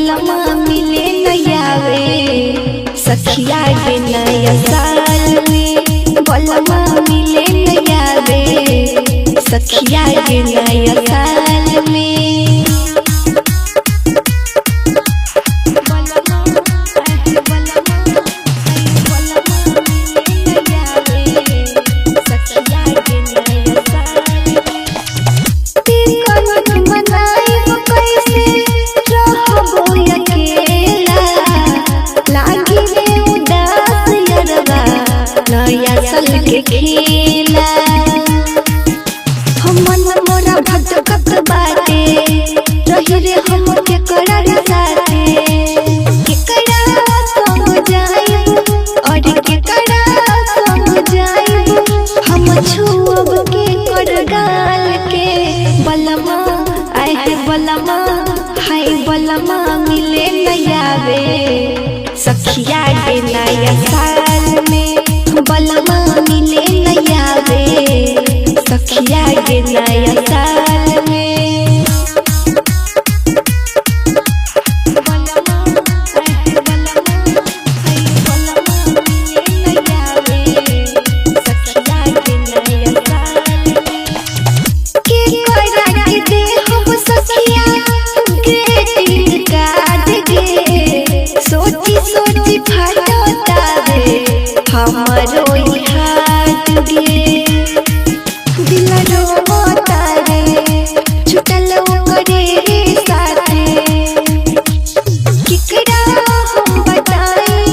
बलमा मिले नयावे सखिया के नया साल में। बलमा मिले नयावे सखिया के नया साल में। के खेला हमन मोरा भटकत बाटे रही रे हम के करार साथे के करा संग जाई और के करा संग जाई हम छुअब के कर गाल के। बलमा आए है बलमा हाय बलमा मिले नयावे सखिया के नया साल में। बलमा मिले नयावे सखिया के नया साल में। बलमा मिले नयावे सखिया के नया साल में। के करा के दे हम सखिया ग्रीटिंग कार्ड गे सोची सोची फाटता रे हमारो हाथ गे दिल रोता रे छुटल करे रे साथे केकरा हम बताई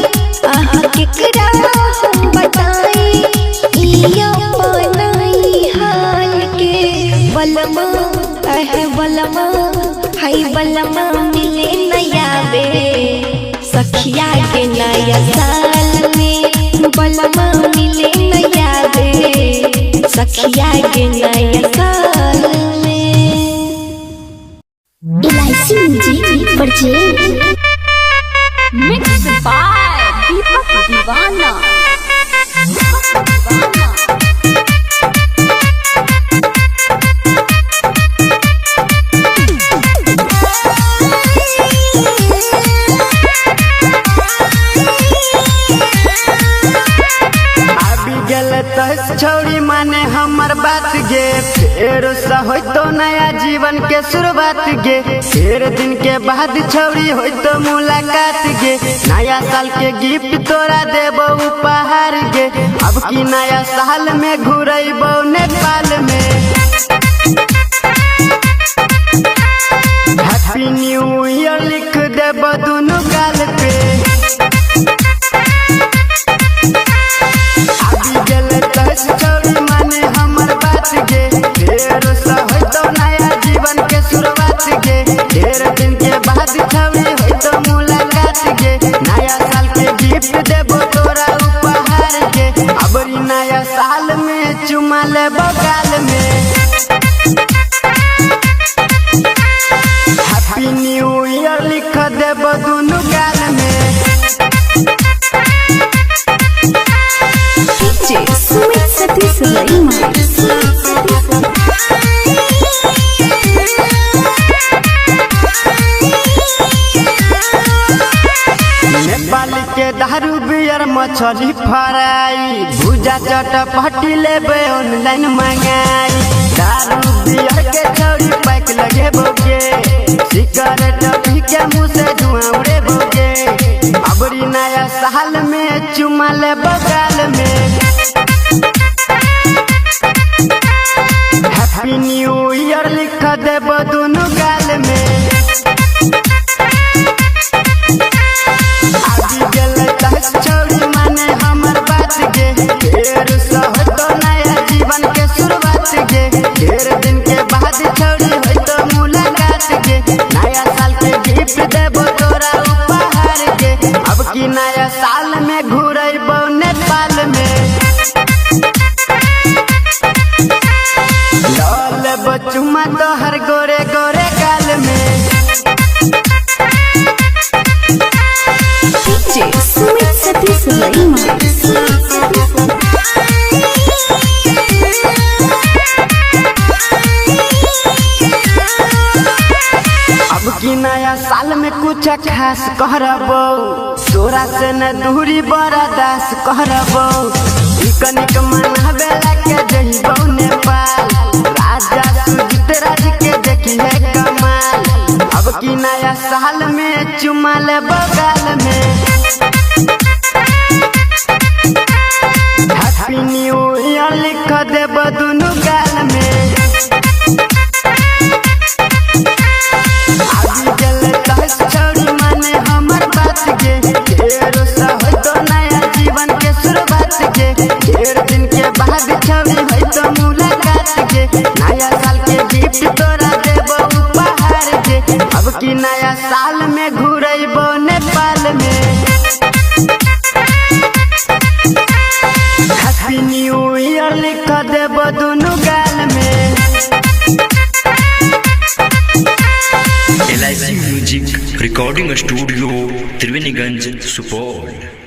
केकरा हम बताई इया बनाई हाल के। बलमा है बलमा हाय बलमा मिले नयावे सखिया के नया साल में। बलमा मिले नयावे सखिया के नया साल में। इलायची म्यूजिक परचेज मिक्स बाय दीपक दीवाना। छौड़ी माने हमर बात गे फेर हो तो नया जीवन के शुरुआत गे। फेर दिन के बाद छौड़ी हो तो मुलाकात गे। नया साल के गिफ्ट तोरा देबो उपहार गे। अब की नया साल में घुरैबो नेपाल में। हैप्पी न्यू ईयर लिख देबो दोनों गाल पे। छौड़ी माने हमर बात गे फेर हो तो नया जीवन के शुरुआत गे। ढेर दिन के बाद छौड़ी हो तो मुलाकात गे। नया साल के गिफ्ट देबो तोरा उपहार गे। अबरी नया साल में चुमा लेबो गाल में। हैप्पी न्यू ईयर लिख देबो दोनों गाल में। सुमित सतीश लईमा नेपाली के दारू बियर मछली फ्राई भुजा चटपटी लेबे ऑनलाइन मंगाई। दारू बियर के छौड़ी पैक लगे बोगे सिगरेट पी के मुँह से धुआं उड़े बोगे। अबरी नया साल में चुमा लेबो गाल में। हैप्पी न्यू ईयर लिख देबो दोनों गाल में। छौड़ी माने हमर बात गे फेर हो तो नया जीवन के शुरुआत गे। ढेर दिन के बाद छौड़ी हो तो मुलाकात गे। नया साल के गिफ्ट देबो तोरा उपहार गे। अब की नया साल में घुरैबो नेपाल में। लेबो चुमा तोहर गोरे गोरे गाल में। सुमित सतीश लईमा अब की नया साल में कुछ खास कहरबो तोरा से न दूरी बर्दाश्त कहरबो कनिक मनावेला के जइबो नेपाल राजा सुजीत राज के देखी है कमाल अब की नया साल में चुमा ले बगल में हैप्पी न्यू ईयर लिख देब दुनु गाल में आगे चले दस छोड़ी माने हमर बात के ढेर सा हो तो नया जीवन के शुरुआत के ढेर दिन के बाद छवि है तो मुलाकात के नया साल के गिफ्ट तोरा देबो उपहार के अब की नया साल में घुरैबो नेपाल में हैप्पी न्यू ईयर लिख देबो दुनु गाल में LIC music recording studio Triveniganj Supaul.